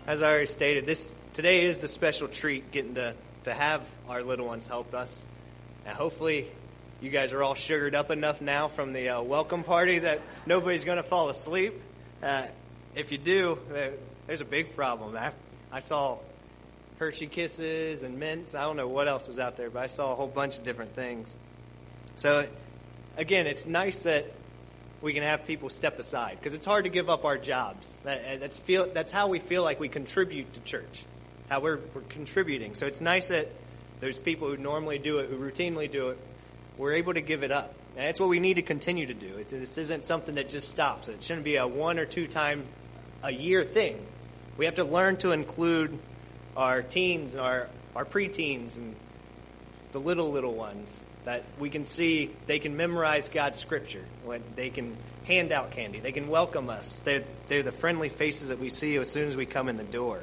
As I already stated, today is the special treat, getting to have our little ones help us. And hopefully you guys are all sugared up enough now from the welcome party that nobody's going to fall asleep. If you do, there's a big problem. I saw Hershey Kisses and mints. I don't know what else was out there, but I saw a whole bunch of different things. So, again, it's nice that we can have people step aside, because it's hard to give up our jobs. That's how we feel like we contribute to church, how we're contributing. So it's nice that there's people who normally do it, who routinely do it, we're able to give it up. And that's what we need to continue to do. This isn't something that just stops. It shouldn't be a 1 or 2 time a year thing. We have to learn to include our teens, our preteens, and the little ones, that we can see they can memorize God's scripture. They can hand out candy. They can welcome us. They're the friendly faces that we see as soon as we come in the door.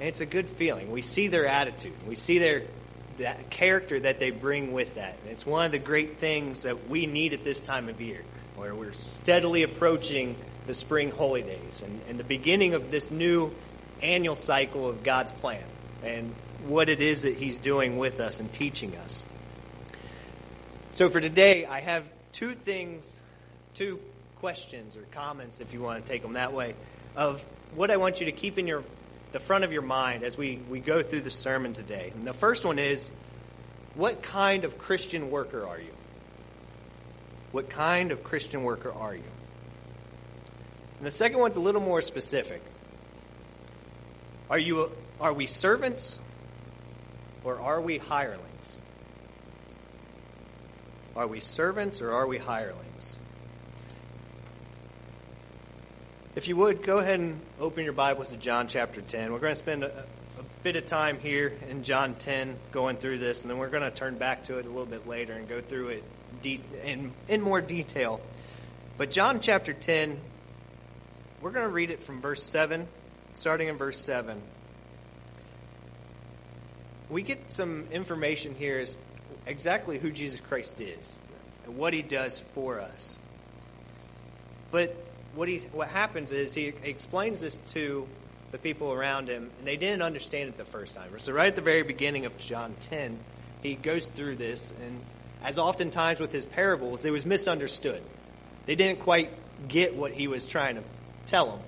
And it's a good feeling. We see their attitude. We see that character that they bring with that. And it's one of the great things that we need at this time of year, where we're steadily approaching the spring holy days and the beginning of this new annual cycle of God's plan and what it is that He's doing with us and teaching us. So for today, I have 2 questions or comments, if you want to take them that way, of what I want you to keep in the front of your mind as we go through the sermon today. And the first one is, what kind of Christian worker are you? What kind of Christian worker are you? And the second one's a little more specific. Are we servants, or are we hirelings? Are we servants, or are we hirelings? If you would, go ahead and open your Bibles to John chapter 10. We're going to spend a bit of time here in John 10 going through this, and then we're going to turn back to it a little bit later and go through it in more detail. But John chapter 10, we're going to read it from verse 7, starting in verse 7. We get some information here as exactly who Jesus Christ is and what He does for us. But what happens is He explains this to the people around Him, and they didn't understand it the first time. So right at the very beginning of John 10, He goes through this, and as oftentimes with His parables, it was misunderstood. They didn't quite get what He was trying to tell them.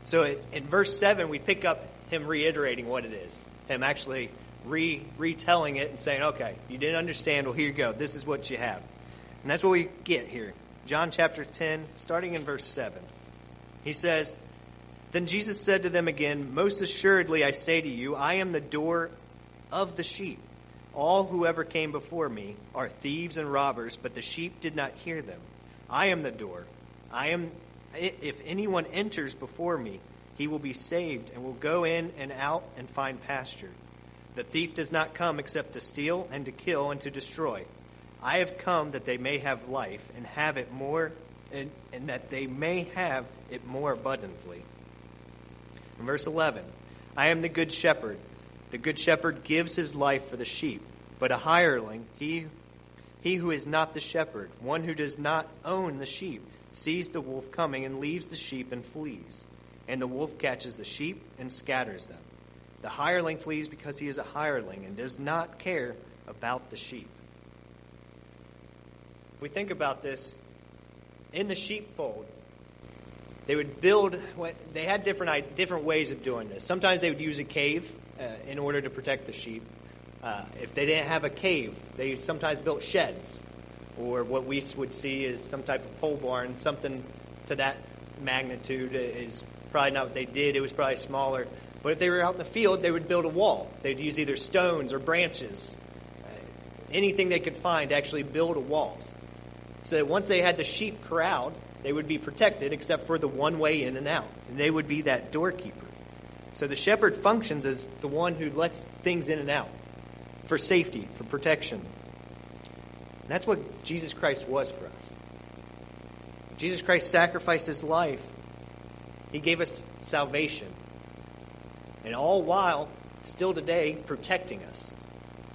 So in verse 7, we pick up Him reiterating what it is, Him actually retelling it and saying, okay, you didn't understand, well, here you go. This is what you have. And that's what we get here. John chapter 10, starting in verse 7. He says, "Then Jesus said to them again, 'Most assuredly I say to you, I am the door of the sheep. All who ever came before me are thieves and robbers, but the sheep did not hear them. I am the door. If anyone enters before me, he will be saved and will go in and out and find pasture. The thief does not come except to steal and to kill and to destroy. I have come that they may have life and have it more, and that they may have it more abundantly.'" In verse 11, "I am the good shepherd. The good shepherd gives his life for the sheep. But a hireling, he who is not the shepherd, one who does not own the sheep, sees the wolf coming and leaves the sheep and flees. And the wolf catches the sheep and scatters them. The hireling flees because he is a hireling and does not care about the sheep." If we think about this, in the sheepfold, they had different ways of doing this. Sometimes they would use a cave in order to protect the sheep. If they didn't have a cave, they sometimes built sheds, or what we would see is some type of pole barn. Something to that magnitude is probably not what they did. It was probably smaller. But if they were out in the field, they would build a wall. They'd use either stones or branches, anything they could find to actually build walls. So that once they had the sheep corralled, they would be protected except for the one way in and out. And they would be that doorkeeper. So the shepherd functions as the one who lets things in and out for safety, for protection. And that's what Jesus Christ was for us. Jesus Christ sacrificed His life. He gave us salvation. And all while, still today, protecting us,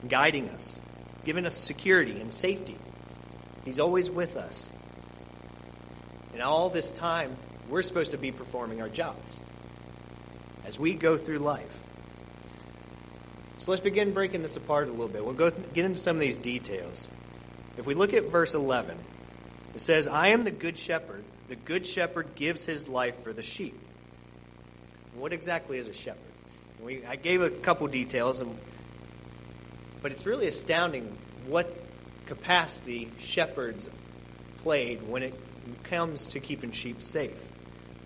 guiding us, giving us security and safety. He's always with us. And all this time, we're supposed to be performing our jobs. as we go through life. So let's begin breaking this apart a little bit. We'll get into some of these details. If we look at verse 11, it says, I am the good shepherd. The good shepherd gives his life for the sheep. What exactly is a shepherd? I gave a couple details, but it's really astounding what capacity shepherds played when it comes to keeping sheep safe.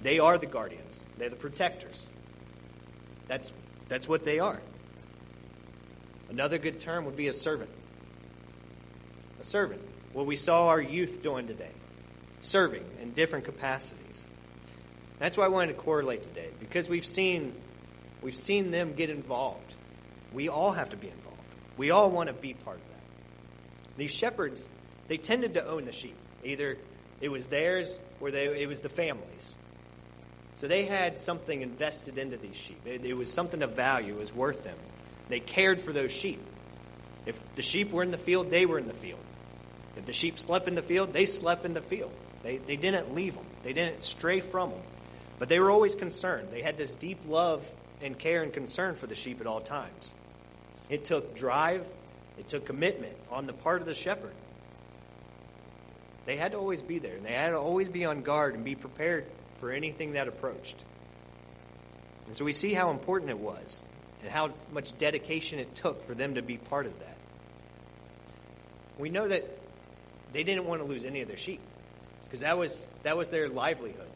They are the guardians. They're the protectors. That's what they are. Another good term would be a servant. A servant. What we saw our youth doing today. Serving in different capacities. That's why I wanted to correlate today, because we've seen them get involved. We all have to be involved. We all want to be part of that. These shepherds, they tended to own the sheep. Either it was theirs or it was the family's. So they had something invested into these sheep. It was something of value. It was worth them. They cared for those sheep. If the sheep were in the field, they were in the field. If the sheep slept in the field, they slept in the field. They didn't leave them. They didn't stray from them. But they were always concerned. They had this deep love and care and concern for the sheep at all times. It took drive. It took commitment on the part of the shepherd. They had to always be there. And they had to always be on guard and be prepared for anything that approached. And so we see how important it was and how much dedication it took for them to be part of that. We know that they didn't want to lose any of their sheep because that was their livelihood.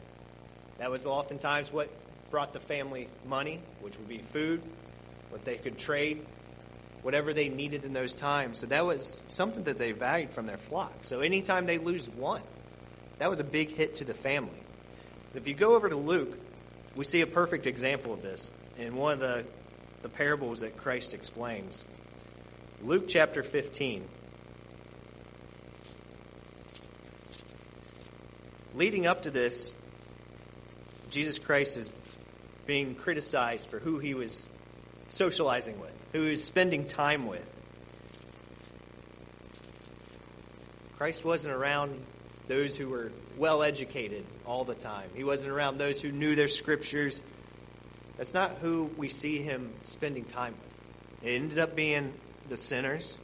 That was oftentimes what brought the family money, which would be food, what they could trade, whatever they needed in those times. So that was something that they valued from their flock. So anytime they lose one, that was a big hit to the family. If you go over to Luke, we see a perfect example of this in one of the parables that Christ explains. Luke chapter 15. Leading up to this, Jesus Christ is being criticized for who he was socializing with, who he was spending time with. Christ wasn't around those who were well-educated all the time. He wasn't around those who knew their scriptures. That's not who we see him spending time with. It ended up being the sinners,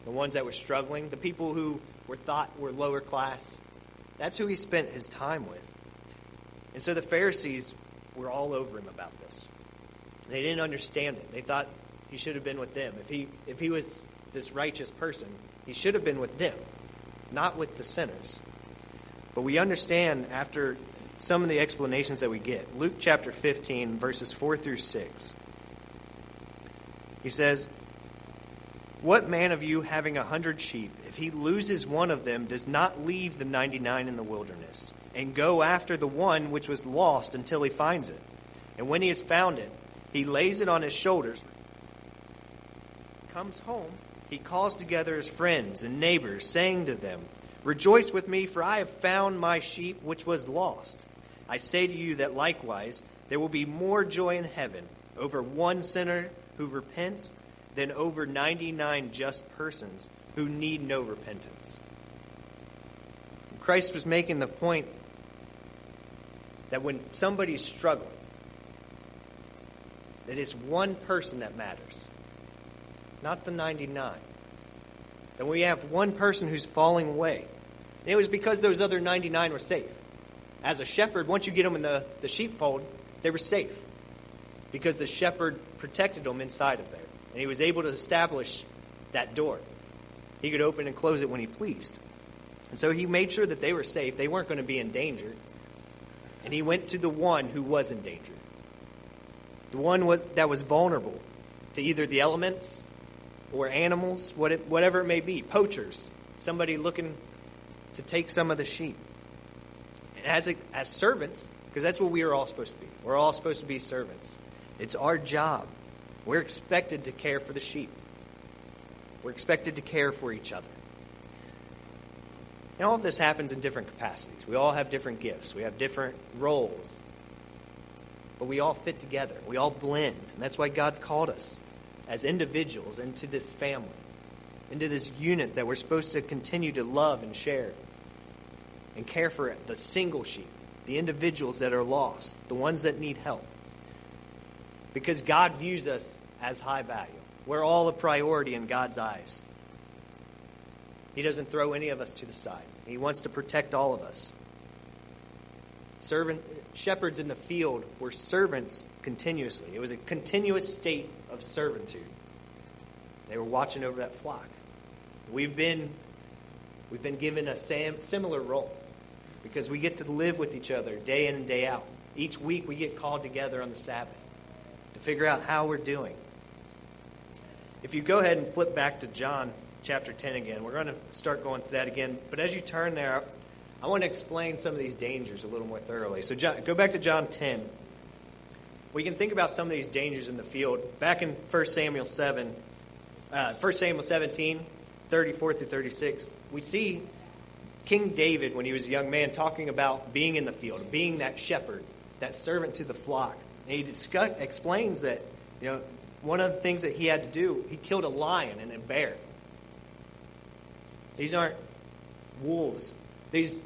the ones that were struggling, the people who were thought were lower class. That's who he spent his time with. And so the Pharisees were all over him about this. They didn't understand it. They thought he should have been with them. If he was this righteous person, he should have been with them, not with the sinners. But we understand after some of the explanations that we get. Luke chapter 15, verses 4 through 6. He says, "What man of you having 100 sheep, if he loses one of them, does not leave the 99 in the wilderness, and go after the one which was lost until he finds it? And when he has found it, he lays it on his shoulders. Comes home, he calls together his friends and neighbors, saying to them, 'Rejoice with me, for I have found my sheep which was lost.' I say to you that likewise there will be more joy in heaven over one sinner who repents than over 99 just persons who need no repentance." Christ was making the point that when somebody's struggling, that it's one person that matters, not the 99. That we have one person who's falling away. And it was because those other 99 were safe. As a shepherd, once you get them in the sheepfold, they were safe. Because the shepherd protected them inside of there. And he was able to establish that door. He could open and close it when he pleased. And so he made sure that they were safe. They weren't going to be in danger. And he went to the one who was in danger. The one that was vulnerable to either the elements or animals, whatever it may be, poachers, somebody looking to take some of the sheep. And as servants, because that's what we are all supposed to be. We're all supposed to be servants. It's our job. We're expected to care for the sheep. We're expected to care for each other. And all of this happens in different capacities. We all have different gifts. We have different roles. But we all fit together. We all blend. And that's why God's called us as individuals into this family, into this unit that we're supposed to continue to love and share and care for the single sheep, the individuals that are lost, the ones that need help. because God views us as high value. We're all a priority in God's eyes. He doesn't throw any of us to the side. He wants to protect all of us. Shepherds in the field were servants continuously. It was a continuous state of servitude. They were watching over that flock. We've been given a similar role because we get to live with each other day in and day out. Each week we get called together on the Sabbath to figure out how we're doing. If you go ahead and flip back to John chapter 10 again, we're going to start going through that again. But as you turn there, I want to explain some of these dangers a little more thoroughly. So go back to John 10. We can think about some of these dangers in the field. Back in 1 Samuel 17, 34 through 36, we see King David, when he was a young man, talking about being in the field, being that shepherd, that servant to the flock. And he explains that, one of the things that he had to do, he killed a lion and a bear. These aren't wolves.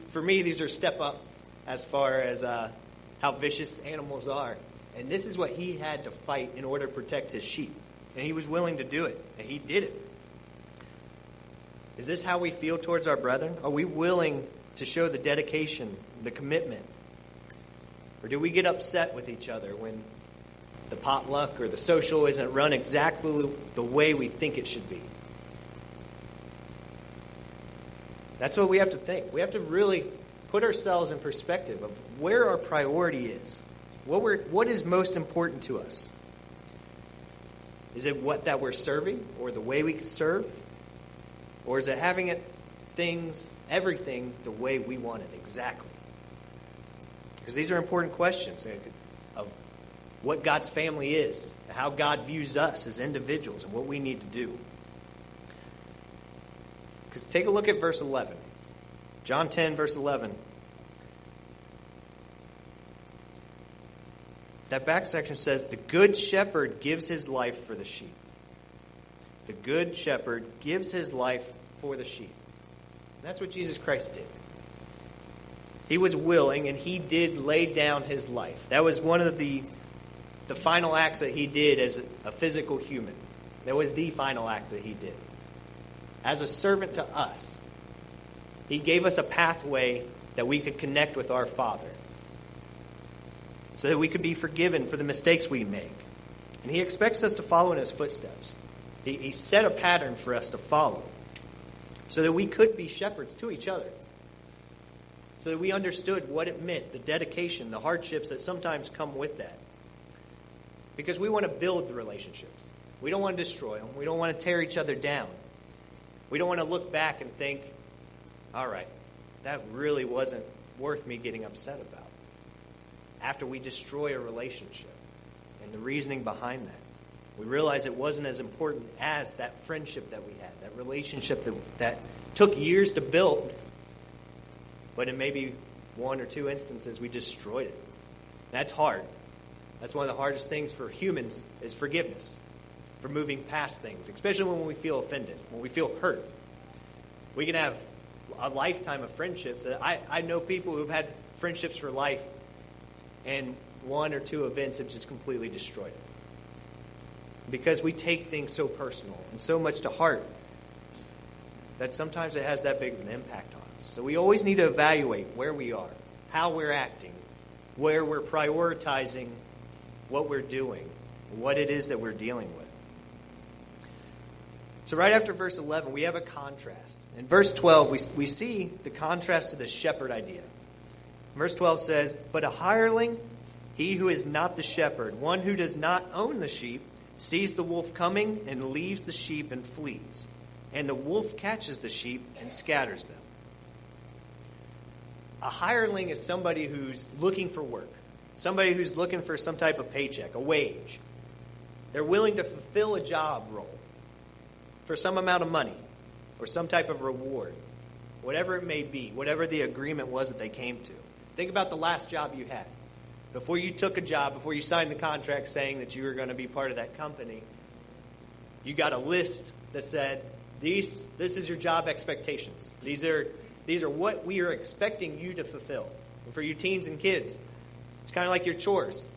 For me, these are step up as far as how vicious animals are. And this is what he had to fight in order to protect his sheep. And he was willing to do it. And he did it. Is this how we feel towards our brethren? Are we willing to show the dedication, the commitment? Or do we get upset with each other when the potluck or the social isn't run exactly the way we think it should be? That's what we have to think. We have to really put ourselves in perspective of where our priority is. What is most important to us? Is it that we're serving or the way we serve? Or is it having everything the way we want it exactly? Because these are important questions of what God's family is, how God views us as individuals, and what we need to do. Because take a look at verse 11. John 10, verse 11. That back section says, "The good shepherd gives his life for the sheep." The good shepherd gives his life for the sheep. And that's what Jesus Christ did. He was willing, and he did lay down his life. That was one of the final acts that he did as a physical human. That was the final act that he did. As a servant to us, he gave us a pathway that we could connect with our Father, so that we could be forgiven for the mistakes we make. And he expects us to follow in his footsteps. He set a pattern for us to follow, so that we could be shepherds to each other, so that we understood what it meant, the dedication, the hardships that sometimes come with that. Because we want to build the relationships. We don't want to destroy them. We don't want to tear each other down. We don't want to look back and think, all right, that really wasn't worth me getting upset about. After we destroy a relationship and the reasoning behind that, we realize it wasn't as important as that friendship that we had, that relationship that took years to build, but in maybe one or two instances we destroyed it. That's hard. That's one of the hardest things for humans is forgiveness, for moving past things, especially when we feel offended, when we feel hurt. We can have a lifetime of friendships. I know people who've had friendships for life, and one or two events have just completely destroyed it. Because we take things so personal and so much to heart that sometimes it has that big of an impact on us. So we always need to evaluate where we are, how we're acting, where we're prioritizing what we're doing, what it is that we're dealing with. So right after verse 11, we have a contrast. In verse 12, we see the contrast to the shepherd idea. Verse 12 says, "But a hireling, he who is not the shepherd, one who does not own the sheep, sees the wolf coming and leaves the sheep and flees. And the wolf catches the sheep and scatters them." A hireling is somebody who's looking for work, somebody who's looking for some type of paycheck, a wage. They're willing to fulfill a job role for some amount of money or some type of reward, whatever it may be, whatever the agreement was that they came to. Think about the last job you had. Before you took a job, before you signed the contract saying that you were going to be part of that company, you got a list that said, this is your job expectations. These are what we are expecting you to fulfill. And for you teens and kids, it's kind of like your chores.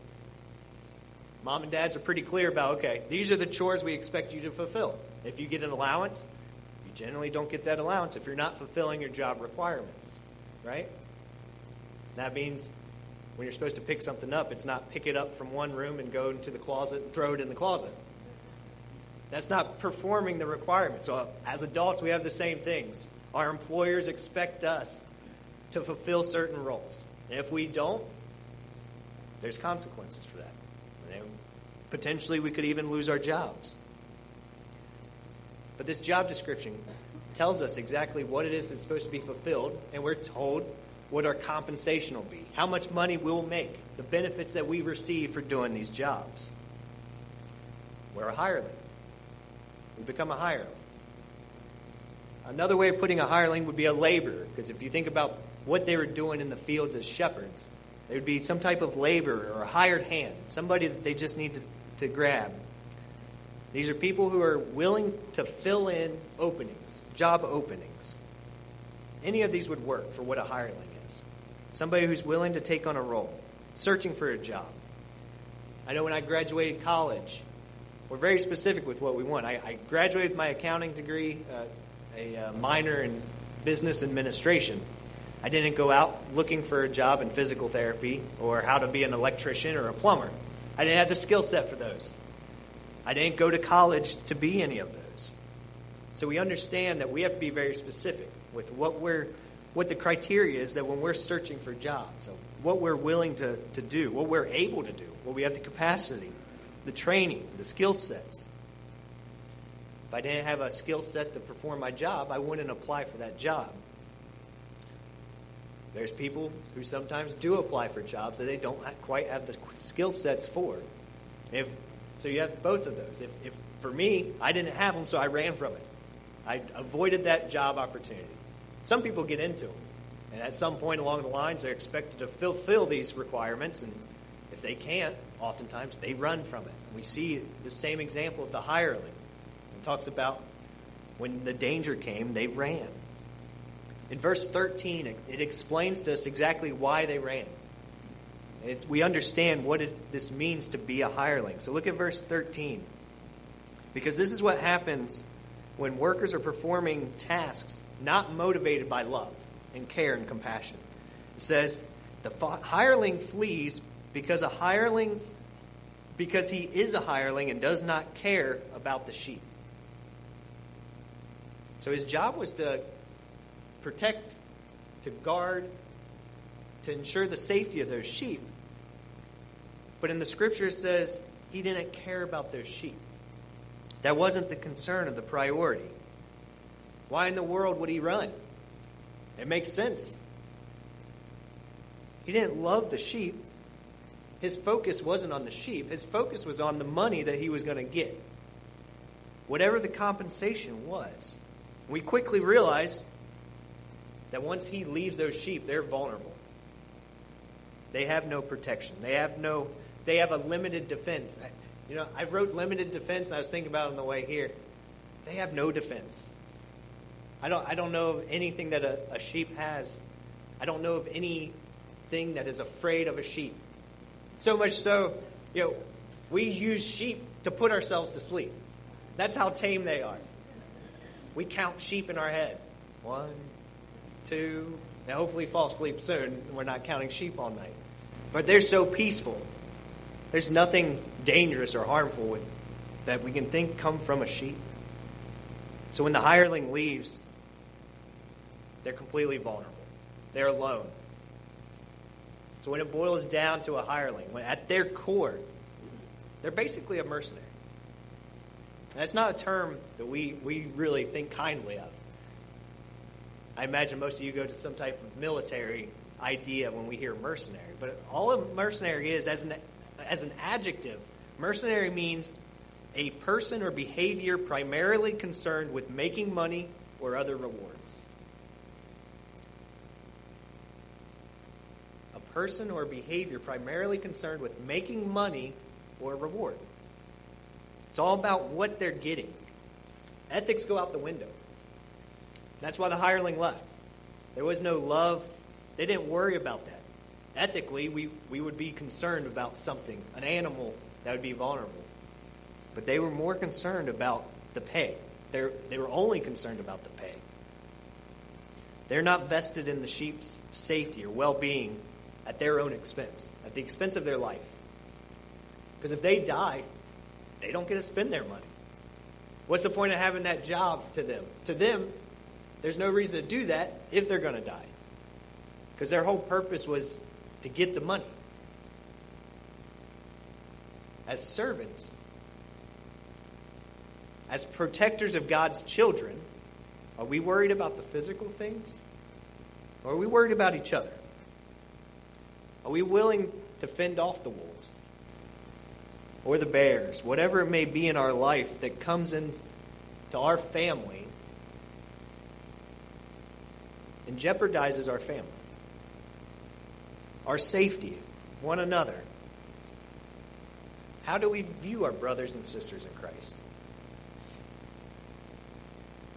Mom and dads are pretty clear about, okay, these are the chores we expect you to fulfill. If you get an allowance, you generally don't get that allowance if you're not fulfilling your job requirements, right? That means when you're supposed to pick something up, it's not pick it up from one room and go into the closet and throw it in the closet. That's not performing the requirements. So as adults, we have the same things. Our employers expect us to fulfill certain roles. And if we don't, there's consequences for that. And potentially, we could even lose our jobs. But this job description tells us exactly what it is that's supposed to be fulfilled, and we're told what our compensation will be, how much money we'll make, the benefits that we receive for doing these jobs. We're a hireling. We become a hireling. Another way of putting a hireling would be a laborer, because if you think about what they were doing in the fields as shepherds, they would be some type of laborer or a hired hand, somebody that they just need to grab. These are people who are willing to fill in openings, job openings. Any of these would work for what a hireling is. Somebody who's willing to take on a role, searching for a job. I know when I graduated college, we're very specific with what we want. I graduated with my accounting degree, a minor in business administration. I didn't go out looking for a job in physical therapy or how to be an electrician or a plumber. I didn't have the skill set for those. I didn't go to college to be any of those. So we understand that we have to be very specific with what the criteria is that when we're searching for jobs, what we're willing to do, what we're able to do, what we have the capacity, the training, the skill sets. If I didn't have a skill set to perform my job, I wouldn't apply for that job. There's people who sometimes do apply for jobs that they don't quite have the skill sets for. So you have both of those. If for me, I didn't have them, so I ran from it. I avoided that job opportunity. Some people get into them, and at some point along the lines, they're expected to fulfill these requirements, and if they can't, oftentimes they run from it. And we see the same example of the hireling. It talks about when the danger came, they ran. In verse 13, it explains to us exactly why they ran. We understand what this means to be a hireling. So look at verse 13. Because this is what happens when workers are performing tasks not motivated by love and care and compassion. It says, the hireling flees because he is a hireling and does not care about the sheep. So his job was to protect, to guard, to ensure the safety of those sheep. But in the scripture it says he didn't care about those sheep. That wasn't the concern of the priority. Why in the world would he run? It makes sense. He didn't love the sheep. His focus wasn't on the sheep. His focus was on the money that he was going to get. Whatever the compensation was. We quickly realize that once he leaves those sheep, they're vulnerable. They have no protection. They have a limited defense. I wrote limited defense, and I was thinking about it on the way here. They have no defense. I don't know of anything that a sheep has. I don't know of anything that is afraid of a sheep. So much so, we use sheep to put ourselves to sleep. That's how tame they are. We count sheep in our head. 1, 2. Now, hopefully fall asleep soon. We're not counting sheep all night. But they're so peaceful. There's nothing dangerous or harmful that we can think come from a sheep. So when the hireling leaves, they're completely vulnerable. They're alone. So when it boils down to a hireling, when at their core, they're basically a mercenary. And that's not a term that we really think kindly of. I imagine most of you go to some type of military idea when we hear mercenary. But all a mercenary is, as an adjective, mercenary means a person or behavior primarily concerned with making money or other reward. A person or behavior primarily concerned with making money or reward. It's all about what they're getting. Ethics go out the window. That's why the hireling left. There was no love. They didn't worry about that. Ethically, we would be concerned about something, an animal that would be vulnerable. But they were more concerned about the pay. They were only concerned about the pay. They're not vested in the sheep's safety or well-being at their own expense, at the expense of their life. Because if they die, they don't get to spend their money. What's the point of having that job to them? To them, there's no reason to do that if they're going to die. Because their whole purpose was to get the money. As servants, as protectors of God's children, are we worried about the physical things? Or are we worried about each other? Are we willing to fend off the wolves? Or the bears? Whatever it may be in our life that comes into our family and jeopardizes our family. Our safety, one another. How do we view our brothers and sisters in Christ?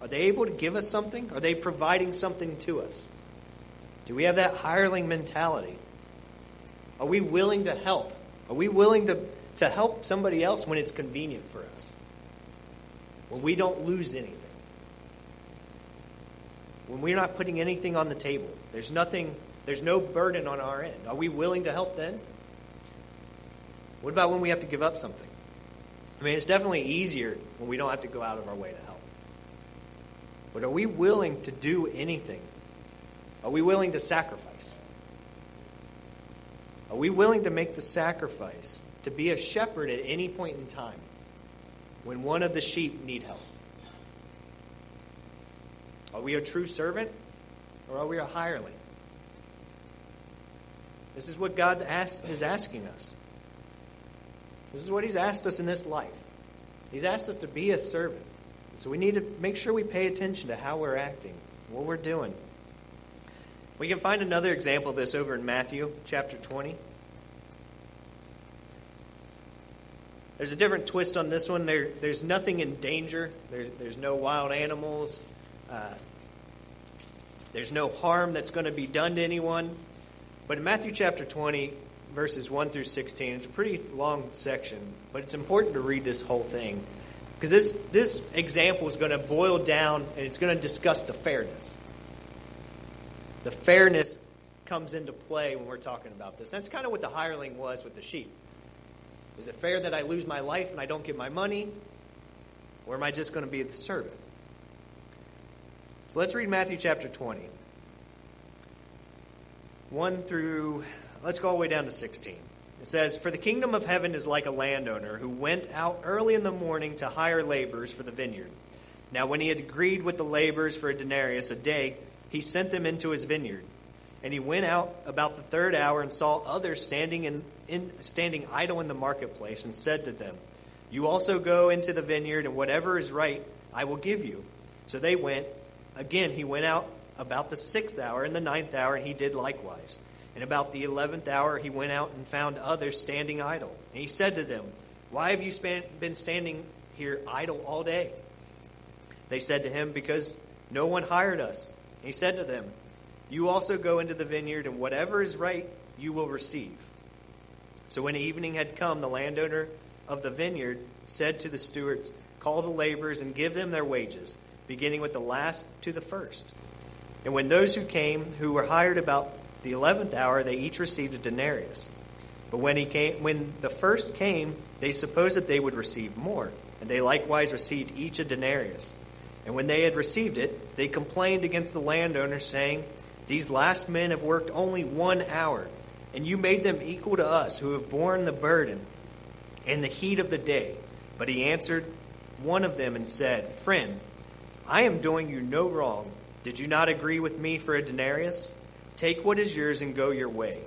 Are they able to give us something? Are they providing something to us? Do we have that hireling mentality? Are we willing to help? Are we willing to help somebody else when it's convenient for us? When we don't lose anything? When we're not putting anything on the table? There's no burden on our end. Are we willing to help then? What about when we have to give up something? I mean, it's definitely easier when we don't have to go out of our way to help. But are we willing to do anything? Are we willing to sacrifice? Are we willing to make the sacrifice to be a shepherd at any point in time when one of the sheep need help? Are we a true servant or are we a hireling? This is what God is asking us. This is what He's asked us in this life. He's asked us to be a servant. So we need to make sure we pay attention to how we're acting, what we're doing. We can find another example of this over in Matthew chapter 20. There's a different twist on this one. There's nothing in danger. There's no wild animals. There's no harm that's going to be done to anyone. But in Matthew chapter 20, verses 1 through 16, it's a pretty long section, but it's important to read this whole thing. Because this example is going to boil down and it's going to discuss the fairness. The fairness comes into play when we're talking about this. That's kind of what the hireling was with the sheep. Is it fair that I lose my life and I don't get my money? Or am I just going to be the servant? So let's read Matthew chapter 20. Let's go all the way down to 16. It says, "For the kingdom of heaven is like a landowner who went out early in the morning to hire laborers for the vineyard. Now when he had agreed with the laborers for a denarius a day, he sent them into his vineyard. And he went out about the third hour and saw others standing idle in the marketplace, and said to them, 'You also go into the vineyard, and whatever is right I will give you.' So they went. Again he went out about the 6th hour and the 9th hour, and he did likewise. And about the 11th hour he went out and found others standing idle. And he said to them, 'Why have you been standing here idle all day?' They said to him, 'Because no one hired us.' And he said to them, 'You also go into the vineyard, and whatever is right you will receive.' So when evening had come, the landowner of the vineyard said to the stewards, 'Call the laborers and give them their wages, beginning with the last to the first.' And when those who came, who were hired about the 11th hour, they each received a denarius. But when the first came, they supposed that they would receive more, and they likewise received each a denarius. And when they had received it, they complained against the landowner, saying, 'These last men have worked only 1 hour, and you made them equal to us, who have borne the burden and the heat of the day.' But he answered one of them and said, 'Friend, I am doing you no wrong. Did you not agree with me for a denarius? Take what is yours and go your way.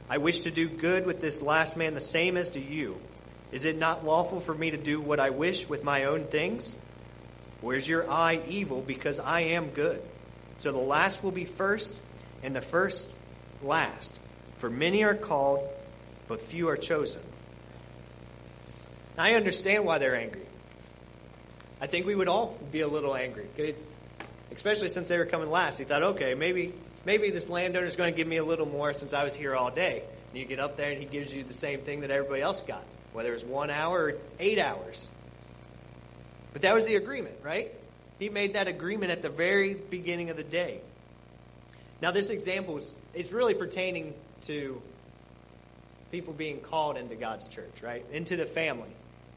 I wish to do good with this last man the same as to you. Is it not lawful for me to do what I wish with my own things? Or is your eye evil because I am good? So the last will be first, and the first last. For many are called, but few are chosen.'" Now, I understand why they're angry. I think we would all be a little angry, especially since they were coming last. He thought, okay, maybe this landowner's going to give me a little more since I was here all day. And you get up there and he gives you the same thing that everybody else got, whether it's 1 hour or 8 hours. But that was the agreement, right? He made that agreement at the very beginning of the day. Now this example it's really pertaining to people being called into God's church, right? Into the family.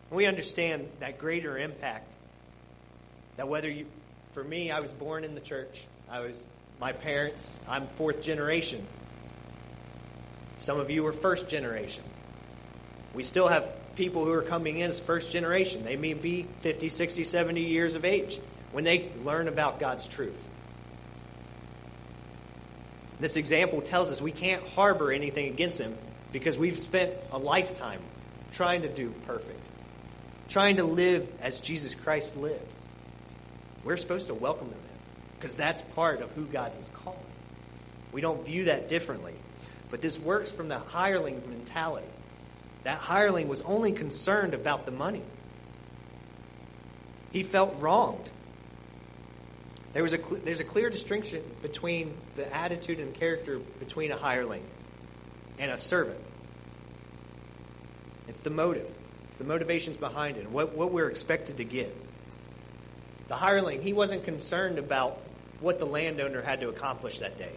And we understand that greater impact. That for me, I was born in the church. My parents, I'm fourth generation. Some of you are first generation. We still have people who are coming in as first generation. They may be 50, 60, 70 years of age when they learn about God's truth. This example tells us we can't harbor anything against them because we've spent a lifetime trying to do perfect, trying to live as Jesus Christ lived. We're supposed to welcome them in because that's part of who God is calling. We don't view that differently. But this works from the hireling mentality. That hireling was only concerned about the money. He felt wronged. There's a clear distinction between the attitude and character between a hireling and a servant. It's the motive. It's the motivations behind it, what we're expected to get. The hireling, he wasn't concerned about what the landowner had to accomplish that day.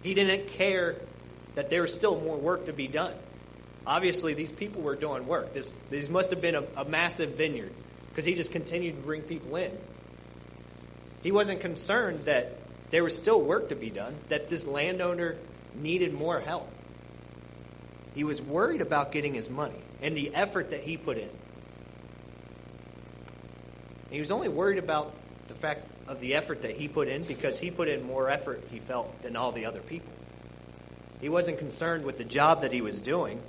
He didn't care that there was still more work to be done. Obviously, these people were doing work. This must have been a massive vineyard because he just continued to bring people in. He wasn't concerned that there was still work to be done, that this landowner needed more help. He was worried about getting his money and the effort that he put in. And he was only worried about the fact of the effort that he put in because he put in more effort, he felt, than all the other people. He wasn't concerned with the job that he was doing,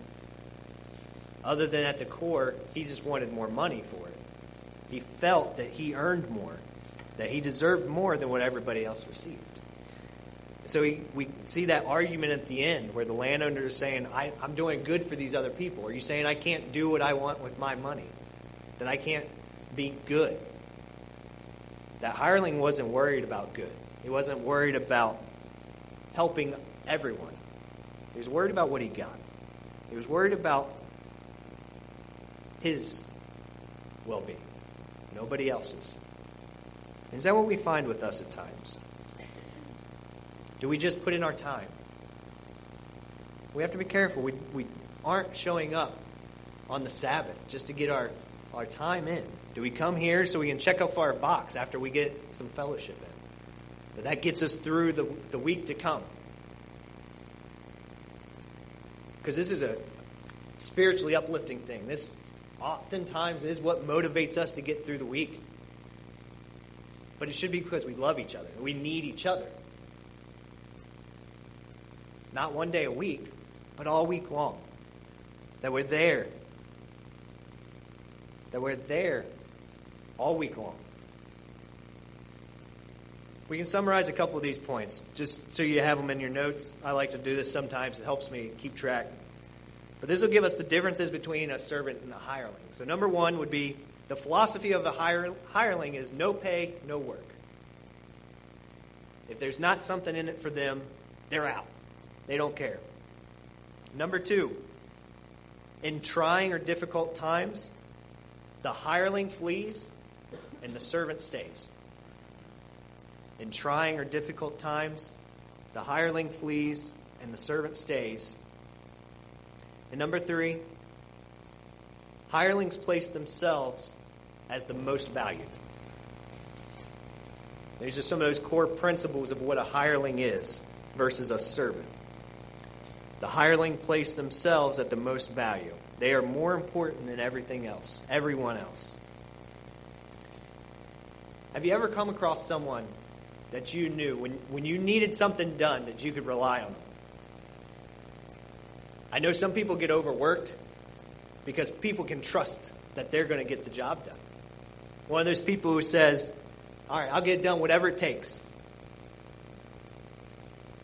other than at the core, he just wanted more money for it. He felt that he earned more, that he deserved more than what everybody else received. So we see that argument at the end where the landowner is saying, I'm doing good for these other people. Are you saying I can't do what I want with my money? That I can't be good? That hireling wasn't worried about good. He wasn't worried about helping everyone. He was worried about what he got. He was worried about his well-being, nobody else's. Is that what we find with us at times? Do we just put in our time? We have to be careful. We aren't showing up on the Sabbath just to get our time in. Do we come here so we can check off our box after we get some fellowship in? That gets us through the week to come. Because this is a spiritually uplifting thing. This oftentimes is what motivates us to get through the week. But it should be because we love each other. We need each other. Not one day a week, but all week long. That we're there. That we're there all week long. We can summarize a couple of these points, just so you have them in your notes. I like to do this sometimes. It helps me keep track. But this will give us the differences between a servant and a hireling. So number one would be the philosophy of a hireling is no pay, no work. If there's not something in it for them, they're out. They don't care. Number two, in trying or difficult times, the hireling flees and the servant stays. In trying or difficult times, the hireling flees and the servant stays. And number three, hirelings place themselves as the most valued. These are some of those core principles of what a hireling is versus a servant. The hireling place themselves at the most value. They are more important than everything else, everyone else. Have you ever come across someone that you knew when you needed something done that you could rely on? I know some people get overworked because people can trust that they're going to get the job done. One of those people who says, all right, I'll get it done whatever it takes.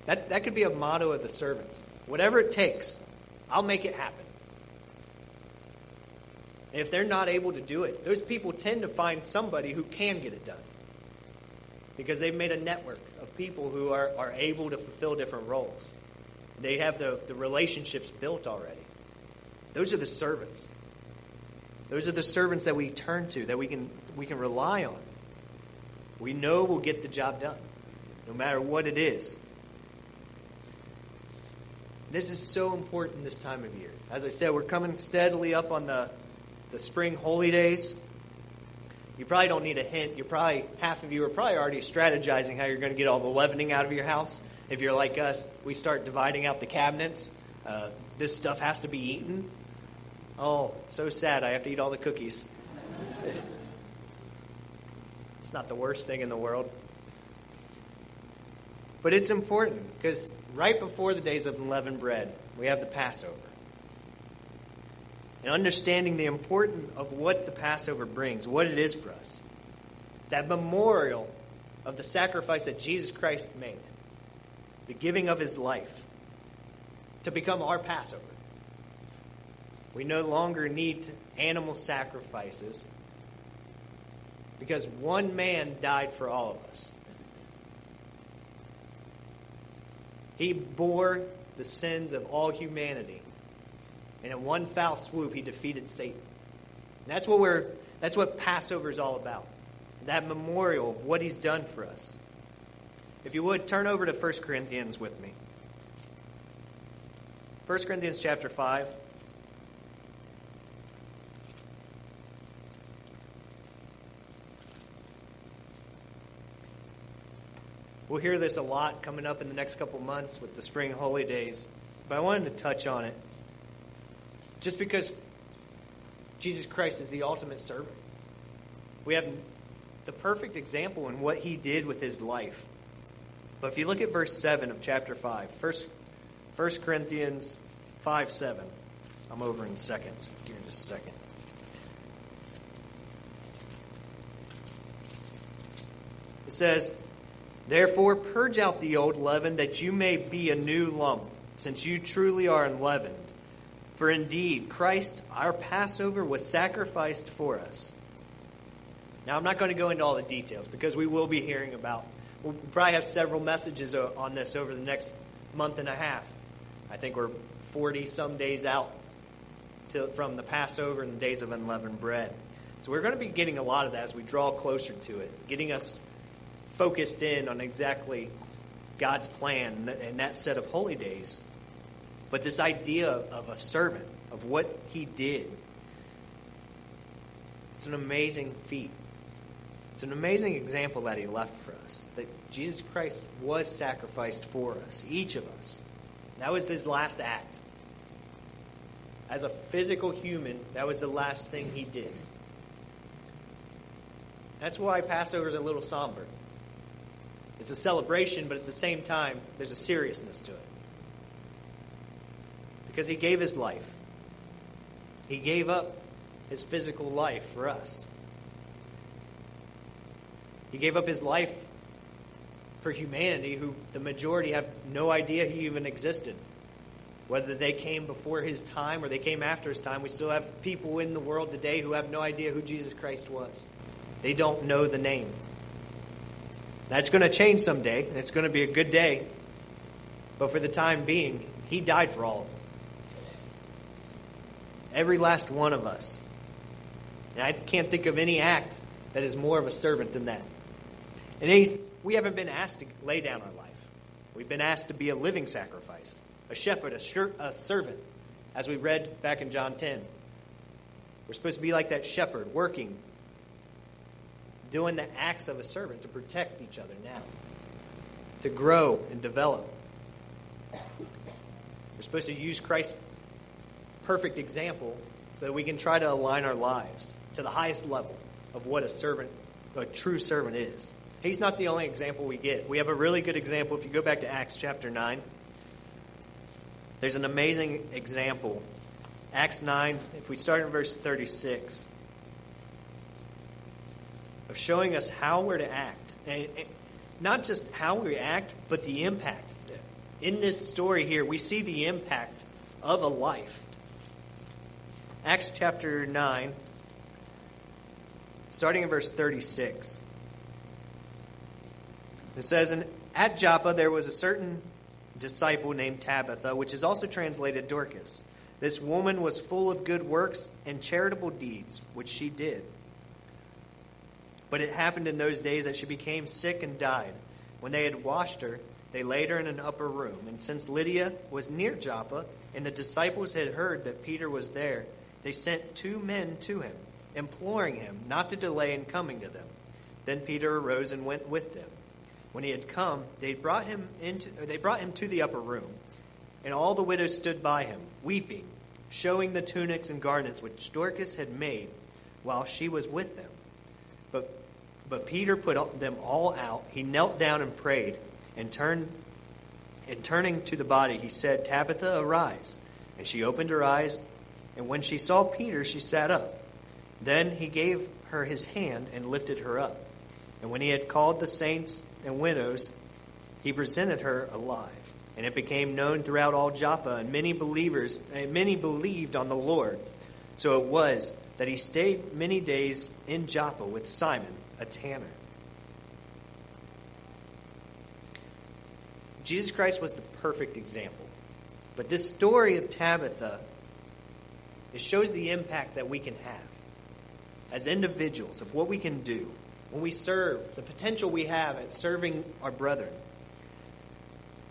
That could be a motto of the servants. Whatever it takes, I'll make it happen. And if they're not able to do it, those people tend to find somebody who can get it done. Because they've made a network of people who are able to fulfill different roles. They have the relationships built already. Those are the servants. Those are the servants that we turn to, that we can rely on. We know we'll get the job done, no matter what it is. This is so important this time of year. As I said, we're coming steadily up on the spring holy days. You probably don't need a hint. Half of you are probably already strategizing how you're going to get all the leavening out of your house. If you're like us, we start dividing out the cabinets. This stuff has to be eaten. Oh, so sad. I have to eat all the cookies. It's not the worst thing in the world. But it's important because right before the days of unleavened bread, we have the Passover. And understanding the importance of what the Passover brings, what it is for us. That memorial of the sacrifice that Jesus Christ made. The giving of his life to become our Passover. We no longer need animal sacrifices because one man died for all of us. He bore the sins of all humanity. And in one foul swoop, he defeated Satan. And that's what Passover is all about. That memorial of what he's done for us. If you would, turn over to 1 Corinthians with me. 1 Corinthians chapter 5. We'll hear this a lot coming up in the next couple months with the spring holy days. But I wanted to touch on it. Just because Jesus Christ is the ultimate servant. We have the perfect example in what he did with his life. But if you look at verse 7 of chapter 5, 1 Corinthians 5:7. I'm over in seconds. Give me just a second. It says, "Therefore purge out the old leaven, that you may be a new lump, since you truly are unleavened. For indeed, Christ, our Passover, was sacrificed for us." Now, I'm not going to go into all the details, because we will be hearing about, we'll probably have several messages on this over the next month and a half. I think we're 40-some days out from the Passover and the days of unleavened bread. So we're going to be getting a lot of that as we draw closer to it, getting us focused in on exactly God's plan and that set of holy days. But this idea of a servant, of what he did, it's an amazing feat. It's an amazing example that he left for us, that Jesus Christ was sacrificed for us, each of us. That was his last act. As a physical human, that was the last thing he did. That's why Passover is a little somber. It's a celebration, but at the same time, there's a seriousness to it. Because he gave his life. He gave up his physical life for us. He gave up his life for humanity, who the majority have no idea he even existed. Whether they came before his time or they came after his time, we still have people in the world today who have no idea who Jesus Christ was. They don't know the name. That's going to change someday, and it's going to be a good day. But for the time being, he died for all of them. Every last one of us. And I can't think of any act that is more of a servant than that. And we haven't been asked to lay down our life. We've been asked to be a living sacrifice, a shepherd, a servant, as we read back in John 10. We're supposed to be like that shepherd, working, doing the acts of a servant to protect each other now, to grow and develop. We're supposed to use Christ's perfect example so that we can try to align our lives to the highest level of what a true servant is. He's not the only example we get. We have a really good example. If you go back to Acts chapter 9, there's an amazing example. Acts 9, if we start in verse 36, of showing us how we're to act. And not just how we act, but the impact. In this story here, we see the impact of a life. Acts chapter 9, starting in verse 36. It says, "And at Joppa there was a certain disciple named Tabitha, which is also translated Dorcas. This woman was full of good works and charitable deeds, which she did. But it happened in those days that she became sick and died. When they had washed her, they laid her in an upper room. And since Lydia was near Joppa, and the disciples had heard that Peter was there, they sent 2 men to him, imploring him not to delay in coming to them. Then Peter arose and went with them. When he had come, they brought him to the upper room, and all the widows stood by him, weeping, showing the tunics and garments which Dorcas had made while she was with them. But Peter put them all out. He knelt down and prayed, and turning to the body, he said, "Tabitha, arise." And she opened her eyes, and when she saw Peter, she sat up. Then he gave her his hand and lifted her up. And when he had called the saints and widows, he presented her alive. And it became known throughout all Joppa, and many believed on the Lord. So it was that he stayed many days in Joppa with Simon, a tanner. Jesus Christ was the perfect example. But this story of Tabitha, it shows the impact that we can have as individuals, of what we can do when we serve, the potential we have at serving our brethren.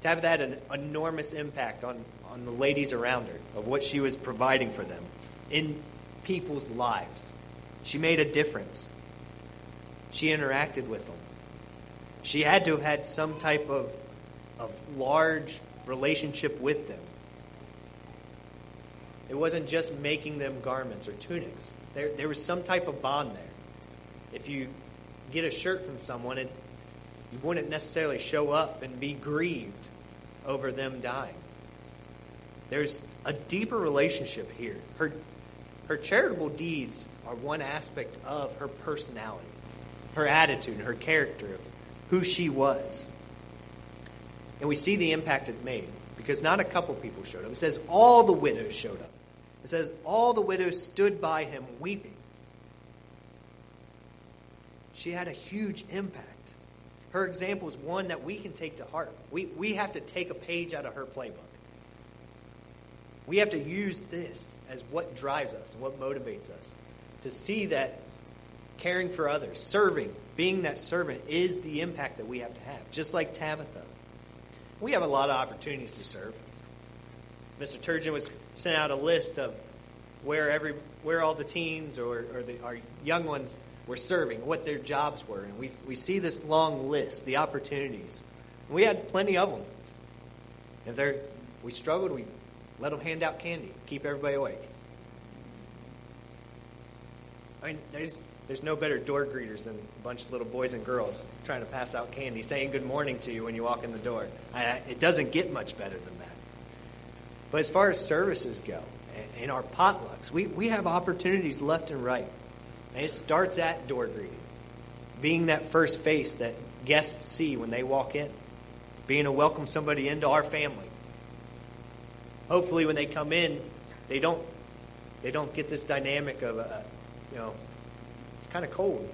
Tabitha had an enormous impact on the ladies around her, of what she was providing for them in people's lives. She made a difference. She interacted with them. She had to have had some type of large relationship with them. It wasn't just making them garments or tunics. There was some type of bond there. If you get a shirt from someone, you wouldn't necessarily show up and be grieved over them dying. There's a deeper relationship here. Her charitable deeds are one aspect of her personality, her attitude, her character, of who she was. And we see the impact it made, because not a couple people showed up. It says all the widows showed up. It says all the widows stood by him weeping. She had a huge impact. Her example is one that we can take to heart. We have to take a page out of her playbook. We have to use this as what drives us and what motivates us to see that caring for others, serving, being that servant is the impact that we have to have, just like Tabitha. We have a lot of opportunities to serve. Mr. Turgeon was sent out a list of where all the teens or our young ones were serving, what their jobs were. And we see this long list, the opportunities. We had plenty of them. If we struggled, we let them hand out candy, keep everybody awake. I mean, there's no better door greeters than a bunch of little boys and girls trying to pass out candy, saying good morning to you when you walk in the door. It doesn't get much better than that. But as far as services go, in our potlucks, we have opportunities left and right. And it starts at door greeting, being that first face that guests see when they walk in, being to welcome somebody into our family. Hopefully when they come in, they don't get this dynamic of, it's kind of cold.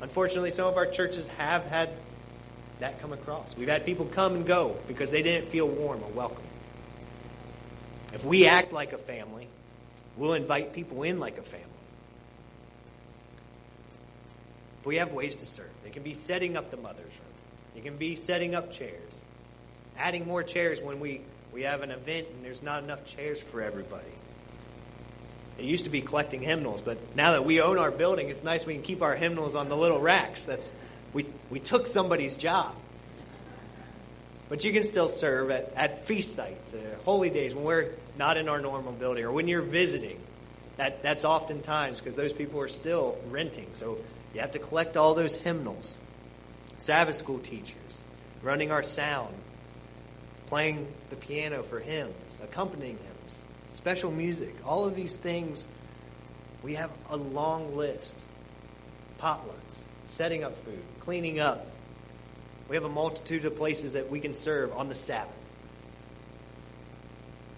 Unfortunately, some of our churches have had that come across. We've had people come and go because they didn't feel warm or welcome. If we act like a family, we'll invite people in like a family. But we have ways to serve. It can be setting up the mother's room. It can be setting up chairs. Adding more chairs when we have an event and there's not enough chairs for everybody. It used to be collecting hymnals, but now that we own our building, it's nice we can keep our hymnals on the little racks. We took somebody's job. But you can still serve at feast sites, holy days, when we're not in our normal building, or when you're visiting. That's oftentimes because those people are still renting. So you have to collect all those hymnals. Sabbath school teachers, running our sound, playing the piano for hymns, accompanying hymns, special music. All of these things, we have a long list. Potlucks, setting up food, cleaning up. We have a multitude of places that we can serve on the Sabbath.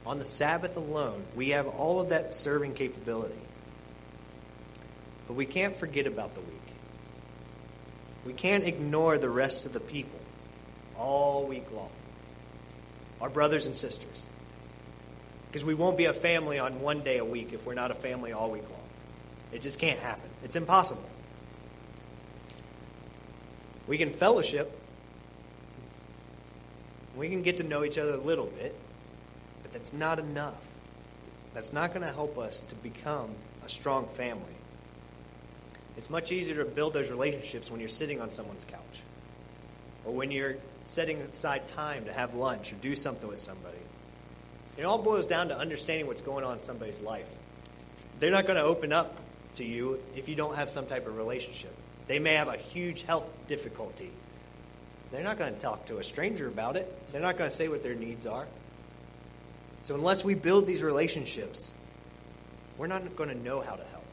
On the Sabbath alone, we have all of that serving capability. But we can't forget about the week. We can't ignore the rest of the people all week long. our brothers and sisters. Because we won't be a family on one day a week if we're not a family all week long. It just can't happen. It's impossible. We can fellowship. We can get to know each other a little bit. But that's not enough. That's not going to help us to become a strong family. It's much easier to build those relationships when you're sitting on someone's couch. Or when you're setting aside time to have lunch or do something with somebody. It all boils down to understanding what's going on in somebody's life. They're not going to open up to you if you don't have some type of relationship. They may have a huge health difficulty. They're not going to talk to a stranger about it. They're not going to say what their needs are. So unless we build these relationships, we're not going to know how to help.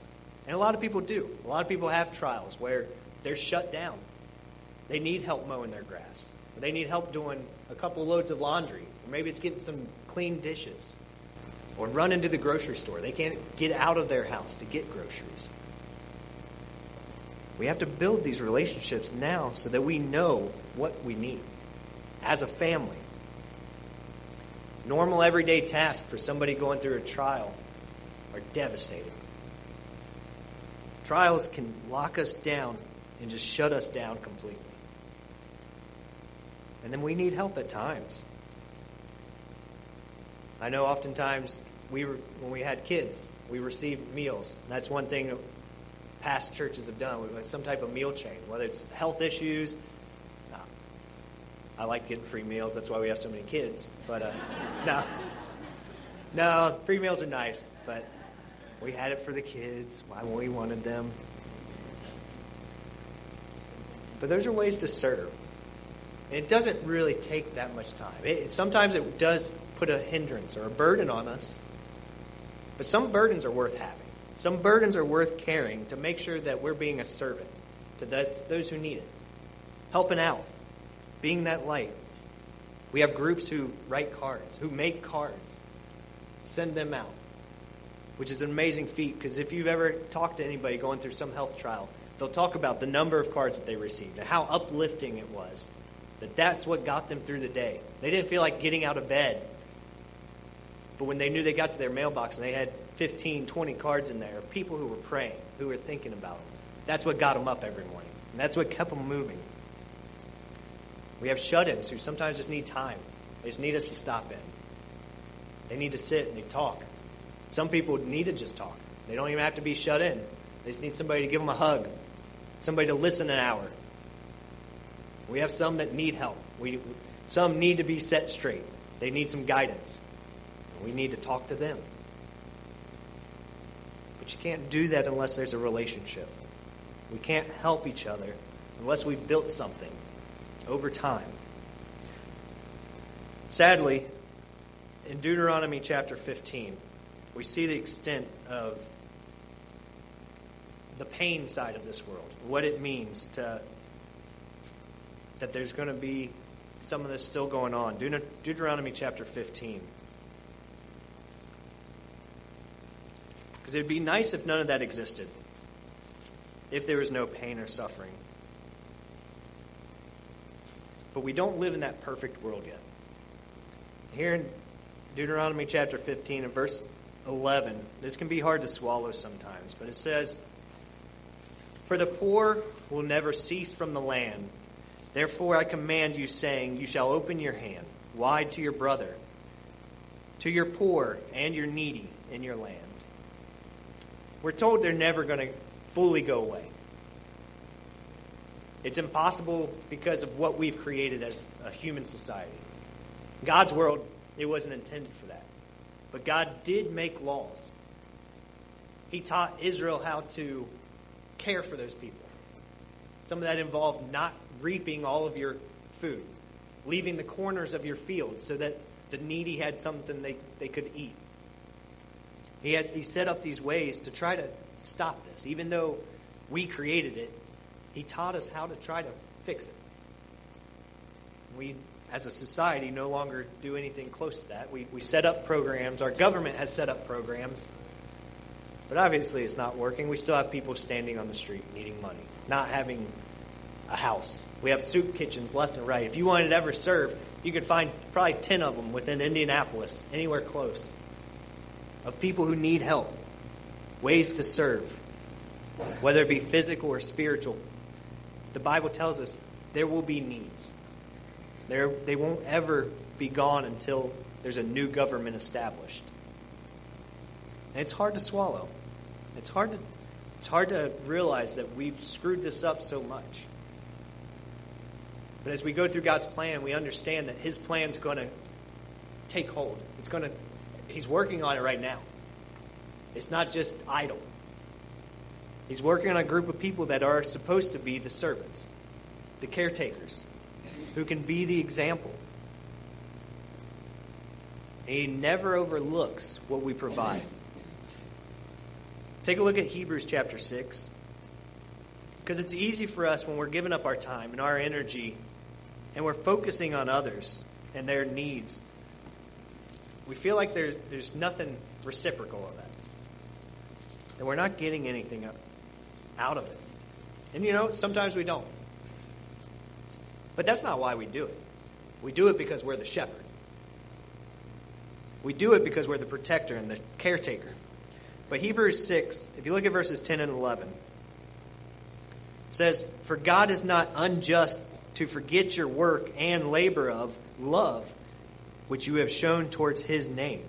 And a lot of people do. A lot of people have trials where they're shut down. They need help mowing their grass. Or they need help doing a couple loads of laundry. Or maybe it's getting some clean dishes. Or running to the grocery store. They can't get out of their house to get groceries. We have to build these relationships now so that we know what we need as a family. Normal everyday tasks for somebody going through a trial are devastating. Trials can lock us down and just shut us down completely. And then we need help at times. I know oftentimes when we had kids, we received meals. That's one thing that past churches have done. We've had some type of meal chain, whether it's health issues. I like getting free meals. That's why we have so many kids. But no, free meals are nice. But we had it for the kids why we wanted them. But those are ways to serve. And it doesn't really take that much time. Sometimes it does put a hindrance or a burden on us. But some burdens are worth having. Some burdens are worth carrying to make sure that we're being a servant to those who need it. Helping out. Being that light. We have groups who write cards, who make cards. Send them out. Which is an amazing feat, because if you've ever talked to anybody going through some health trial, they'll talk about the number of cards that they received and how uplifting it was. That's what got them through the day. They didn't feel like getting out of bed. But when they knew they got to their mailbox and they had 15, 20 cards in there of people who were praying, who were thinking about them, that's what got them up every morning. And that's what kept them moving. We have shut-ins who sometimes just need time. They just need us to stop in. They need to sit and they talk. Some people need to just talk. They don't even have to be shut in. They just need somebody to give them a hug. Somebody to listen an hour. We have some that need help. Some need to be set straight. They need some guidance. We need to talk to them. But you can't do that unless there's a relationship. We can't help each other unless we've built something over time. Sadly, in Deuteronomy chapter 15, we see the extent of the pain side of this world, what it means that there's going to be some of this still going on. Deuteronomy chapter 15. Because it would be nice if none of that existed, if there was no pain or suffering. But we don't live in that perfect world yet. Here in Deuteronomy chapter 15 and verse 11, this can be hard to swallow sometimes, but it says, "For the poor will never cease from the land. Therefore I command you, saying, you shall open your hand wide to your brother, to your poor and your needy in your land." We're told they're never going to fully go away. It's impossible because of what we've created as a human society. God's world, it wasn't intended for that. But God did make laws. He taught Israel how to care for those people. Some of that involved not reaping all of your food, leaving the corners of your fields so that the needy had something they could eat. He set up these ways to try to stop this. Even though we created it, he taught us how to try to fix it. We, as a society, no longer do anything close to that. We set up programs. Our government has set up programs. But obviously it's not working. We still have people standing on the street needing money, not having a house. We have soup kitchens left and right. If you wanted to ever serve, you could find probably 10 of them within Indianapolis, anywhere close, of people who need help, ways to serve, whether it be physical or spiritual. The Bible tells us there will be needs. They won't ever be gone until there's a new government established. And it's hard to swallow. It's hard to realize that we've screwed this up so much. But as we go through God's plan, we understand that His plan's going to take hold. He's working on it right now. It's not just idle. He's working on a group of people that are supposed to be the servants, the caretakers, who can be the example. And He never overlooks what we provide. Take a look at Hebrews chapter 6. Because it's easy for us when we're giving up our time and our energy and we're focusing on others and their needs. We feel like there's nothing reciprocal of that. And we're not getting anything out of it. And sometimes we don't. But that's not why we do it. We do it because we're the shepherd. We do it because we're the protector and the caretaker. But Hebrews 6, if you look at verses 10 and 11, it says, "For God is not unjust to forget your work and labor of love, which you have shown towards His name."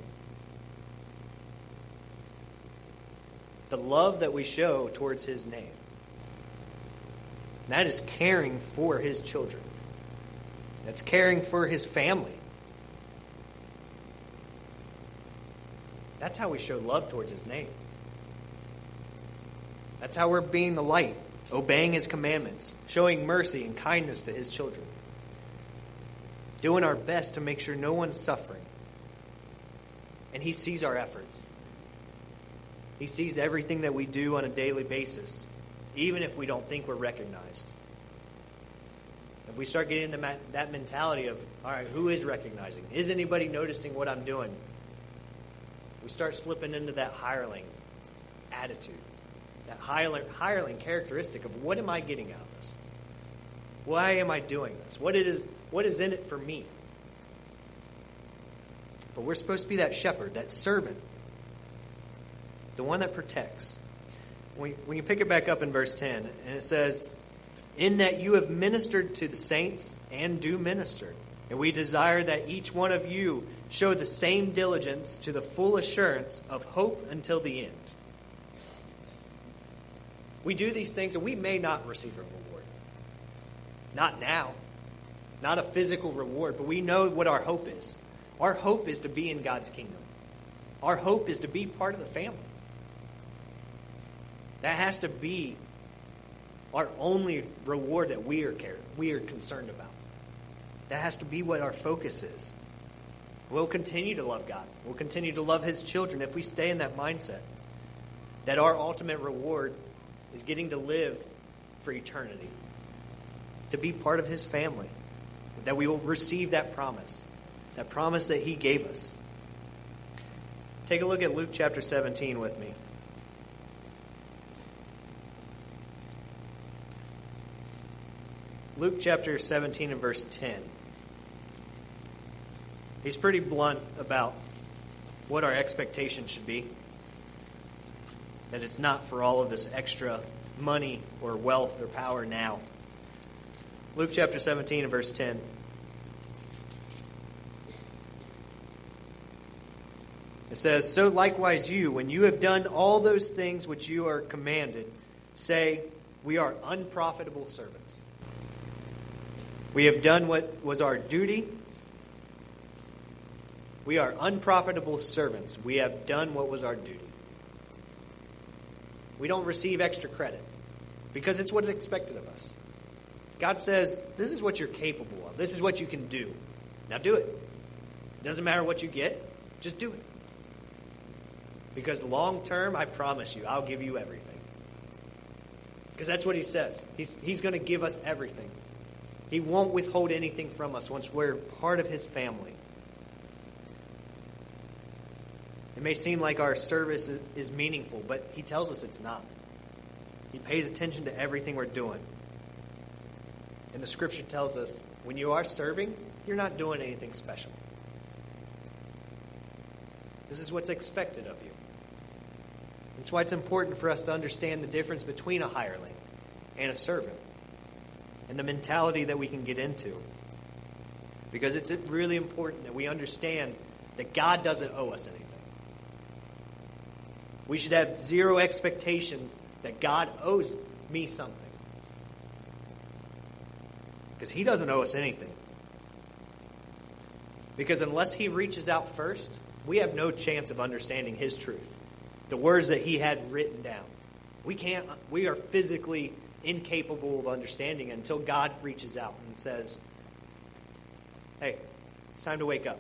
The love that we show towards His name. That is caring for His children. That's caring for His family. That's how we show love towards His name. That's how we're being the light, obeying His commandments, showing mercy and kindness to His children, doing our best to make sure no one's suffering. And He sees our efforts. He sees everything that we do on a daily basis, even if we don't think we're recognized. If we start getting that mentality of, all right, who is recognizing? Is anybody noticing what I'm doing? We start slipping into that hireling attitude, that hireling characteristic of what am I getting out of this? Why am I doing this? What is in it for me? But we're supposed to be that shepherd, that servant, the one that protects. When you pick it back up in verse 10, and it says, "In that you have ministered to the saints and do minister. And we desire that each one of you show the same diligence to the full assurance of hope until the end." We do these things and we may not receive a reward. Not now. Not a physical reward, but we know what our hope is. Our hope is to be in God's kingdom. Our hope is to be part of the family. That has to be our only reward that we are concerned about. That has to be what our focus is. We'll continue to love God. We'll continue to love His children if we stay in that mindset. That our ultimate reward is getting to live for eternity. To be part of His family. That we will receive that promise. That promise that He gave us. Take a look at Luke chapter 17 with me. Luke chapter 17 and verse 10. He's pretty blunt about what our expectation should be. That it's not for all of this extra money or wealth or power now. Luke chapter 17 and verse 10. It says, "So likewise you, when you have done all those things which you are commanded, say, we are unprofitable servants. We have done what was our duty. We are unprofitable servants. We have done what was our duty." We don't receive extra credit because it's what's expected of us. God says, this is what you're capable of. This is what you can do. Now do it. It doesn't matter what you get. Just do it. Because long term, I promise you, I'll give you everything. Because that's what He says. He's going to give us everything. He won't withhold anything from us once we're part of His family. It may seem like our service is meaningful, but He tells us it's not. He pays attention to everything we're doing. And the scripture tells us, when you are serving, you're not doing anything special. This is what's expected of you. That's why it's important for us to understand the difference between a hireling and a servant, and the mentality that we can get into. Because it's really important that we understand that God doesn't owe us anything. We should have zero expectations that God owes me something. Because He doesn't owe us anything. Because unless He reaches out first, we have no chance of understanding His truth. The words that He had written down. We are physically incapable of understanding it until God reaches out and says, hey, it's time to wake up.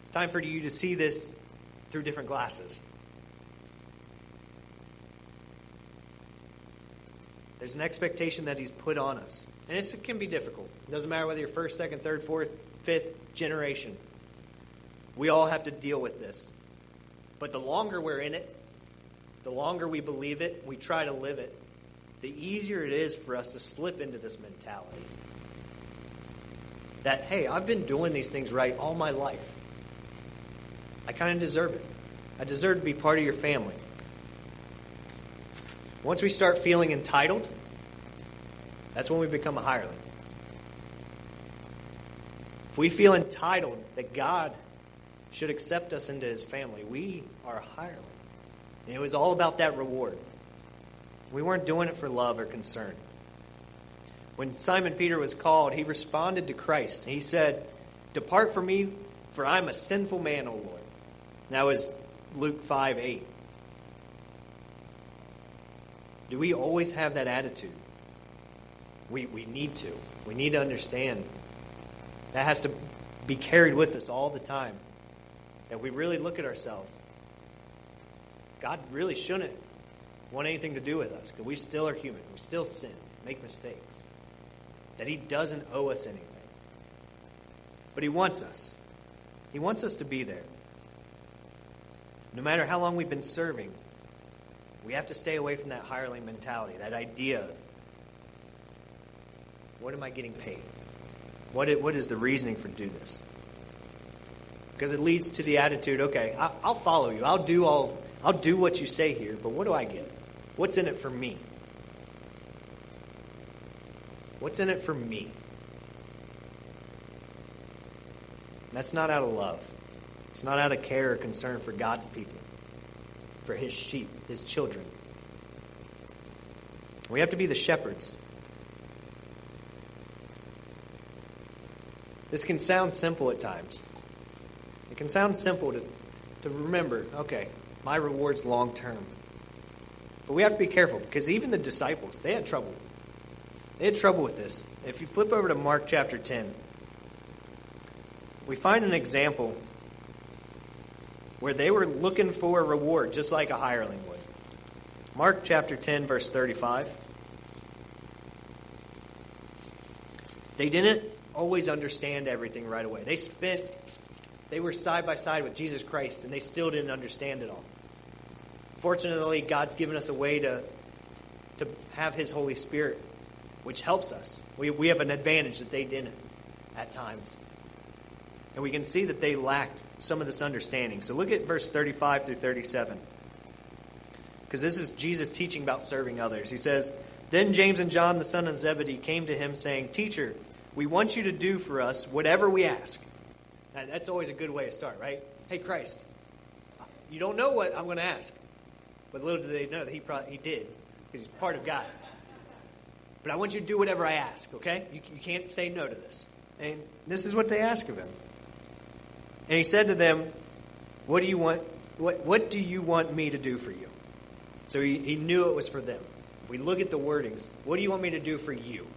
It's time for you to see this through different glasses. There's an expectation that He's put on us. And it can be difficult. It doesn't matter whether you're first, second, third, fourth, fifth generation. We all have to deal with this. But the longer we're in it, the longer we believe it, we try to live it, the easier it is for us to slip into this mentality. That, hey, I've been doing these things right all my life. I kind of deserve it. I deserve to be part of your family. Once we start feeling entitled, that's when we become a hireling. If we feel entitled that God should accept us into His family, we are a hireling. And it was all about that reward. We weren't doing it for love or concern. When Simon Peter was called, he responded to Christ. He said, "Depart from me, for I am a sinful man, O Lord." And that was Luke 5:8. Do we always have that attitude? We need to. We need to understand. That has to be carried with us all the time. That we really look at ourselves. God really shouldn't want anything to do with us, because we still are human. We still sin, make mistakes. That He doesn't owe us anything. But He wants us. He wants us to be there. No matter how long we've been serving, we have to stay away from that hireling mentality, that idea of, what am I getting paid? What is the reasoning for do this? Because it leads to the attitude, okay, I'll follow you. I'll do what you say here, but what do I get? What's in it for me? What's in it for me? That's not out of love. It's not out of care or concern for God's people, for His sheep, His children. We have to be the shepherds. This can sound simple at times. It can sound simple to remember, okay, my reward's long term. But we have to be careful, because even the disciples, they had trouble. They had trouble with this. If you flip over to Mark chapter 10, we find an example where they were looking for a reward, just like a hireling would. Mark chapter 10, verse 35. They didn't always understand everything right away. They were side by side with Jesus Christ, and they still didn't understand it all. Fortunately, God's given us a way to have His Holy Spirit, which helps us. We have an advantage that they didn't at times. And we can see that they lacked some of this understanding. So look at verse 35 through 37. Because this is Jesus teaching about serving others. He says, "Then James and John, the son of Zebedee, came to Him saying, 'Teacher, we want you to do for us whatever we ask.'" Now, that's always a good way to start, right? Hey, Christ, you don't know what I'm going to ask. But little do they know that he did, because He's part of God. But I want you to do whatever I ask, okay? You can't say no to this. And this is what they ask of Him. And He said to them, "What do you want? What do you want me to do for you?" So he knew it was for them. If we look at the wordings, what do you want me to do for you?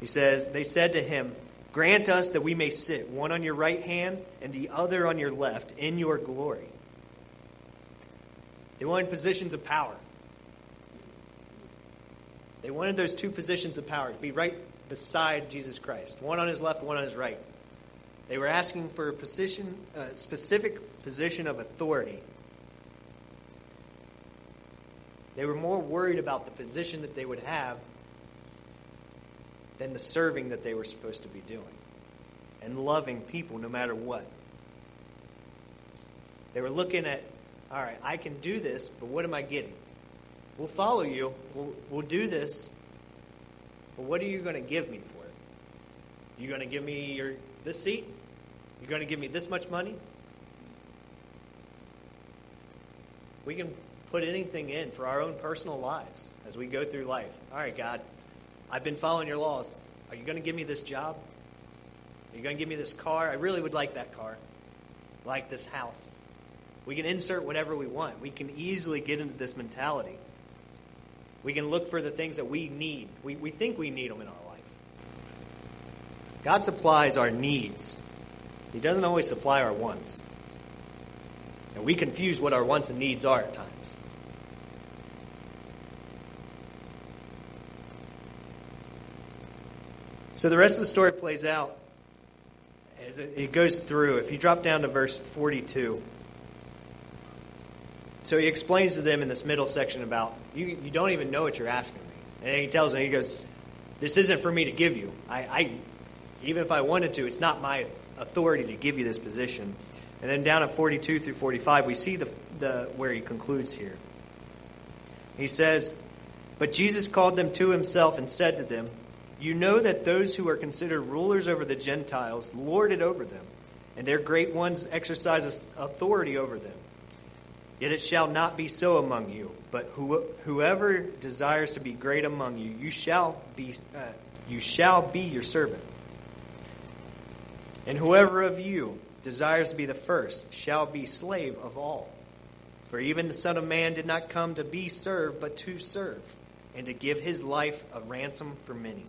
He says, they said to Him, "Grant us that we may sit, one on your right hand and the other on your left, in your glory." They wanted positions of power. They wanted those two positions of power to be right beside Jesus Christ, one on His left, one on His right. They were asking for a specific position of authority. They were more worried about the position that they would have than the serving that they were supposed to be doing and loving people no matter what. They were looking at, all right, I can do this, but what am I getting? We'll follow you. We'll do this, but what are you going to give me for it? You going to give me this seat? You're going to give me this much money? We can put anything in for our own personal lives as we go through life. All right, God, I've been following your laws. Are you going to give me this job? Are you going to give me this car? I really would like that car. Like this house. We can insert whatever we want. We can easily get into this mentality. We can look for the things that we need. We think we need them in our life. God supplies our needs. He doesn't always supply our wants. And we confuse what our wants and needs are at times. So the rest of the story plays out as it goes through. If you drop down to verse 42. So he explains to them in this middle section about, you don't even know what you're asking me. And then he tells them, he goes, this isn't for me to give you. I even if I wanted to, it's not my authority to give you this position. And then down at 42 through 45, we see the where he concludes here. He says, but Jesus called them to himself and said to them, you know that those who are considered rulers over the Gentiles lord it over them, and their great ones exercise authority over them. Yet it shall not be so among you, but whoever desires to be great among you, you shall be your servant. And whoever of you desires to be the first shall be slave of all. For even the Son of Man did not come to be served, but to serve, and to give his life a ransom for many.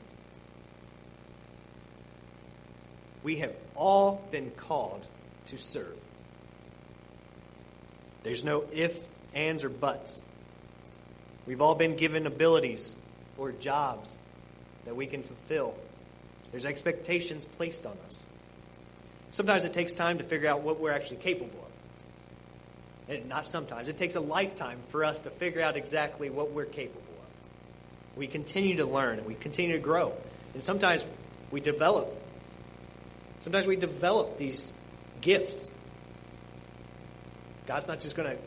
We have all been called to serve. There's no ifs, ands, or buts. We've all been given abilities or jobs that we can fulfill. There's expectations placed on us. Sometimes it takes time to figure out what we're actually capable of. And not sometimes. It takes a lifetime for us to figure out exactly what we're capable of. We continue to learn and we continue to grow. And sometimes we develop. Sometimes we develop these gifts. God's not just going to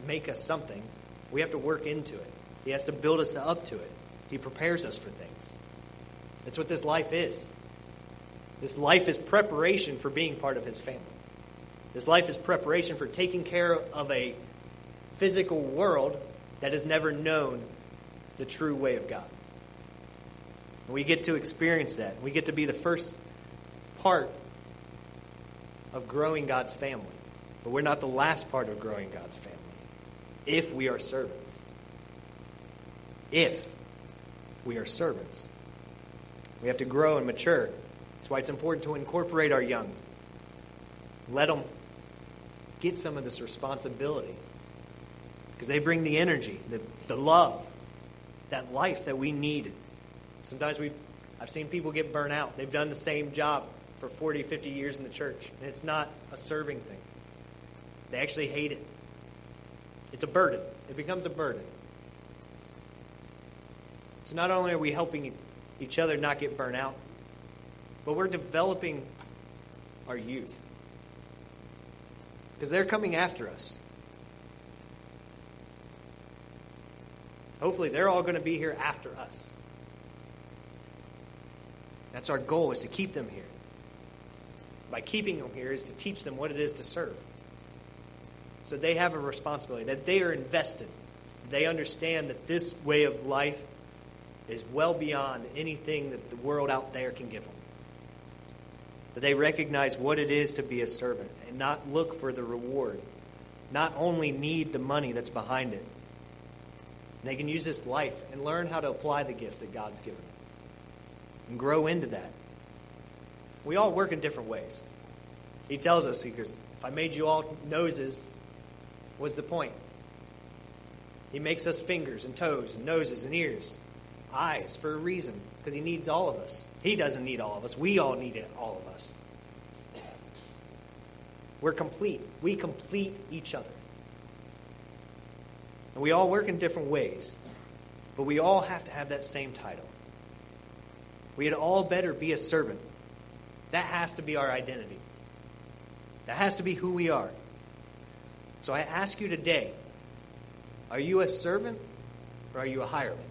make us something. We have to work into it. He has to build us up to it. He prepares us for things. That's what this life is. This life is preparation for being part of his family. This life is preparation for taking care of a physical world that has never known the true way of God. And we get to experience that. We get to be the first part of growing God's family. But we're not the last part of growing God's family. If we are servants. If we are servants. We have to grow and mature. That's why it's important to incorporate our young. Let them get some of this responsibility. Because they bring the energy, the love, that life that we need. Sometimes I've seen people get burnt out. They've done the same job for 40, 50 years in the church. And it's not a serving thing. They actually hate it. It's a burden. It becomes a burden. So not only are we helping each other not get burnt out, but we're developing our youth. Because they're coming after us. Hopefully they're all going to be here after us. That's our goal, is to keep them here. By keeping them here is to teach them what it is to serve. So they have a responsibility, that they are invested. They understand that this way of life is well beyond anything that the world out there can give them. That they recognize what it is to be a servant and not look for the reward. Not only need the money that's behind it. They can use this life and learn how to apply the gifts that God's given them. And grow into that. We all work in different ways. He tells us, he goes, if I made you all noses, what's the point? He makes us fingers and toes and noses and ears, eyes for a reason, because he needs all of us. He doesn't need all of us. We all need it, all of us. We're complete. We complete each other. And we all work in different ways, but we all have to have that same title. We had all better be a servant. That has to be our identity. That has to be who we are. So I ask you today, are you a servant or are you a hireling?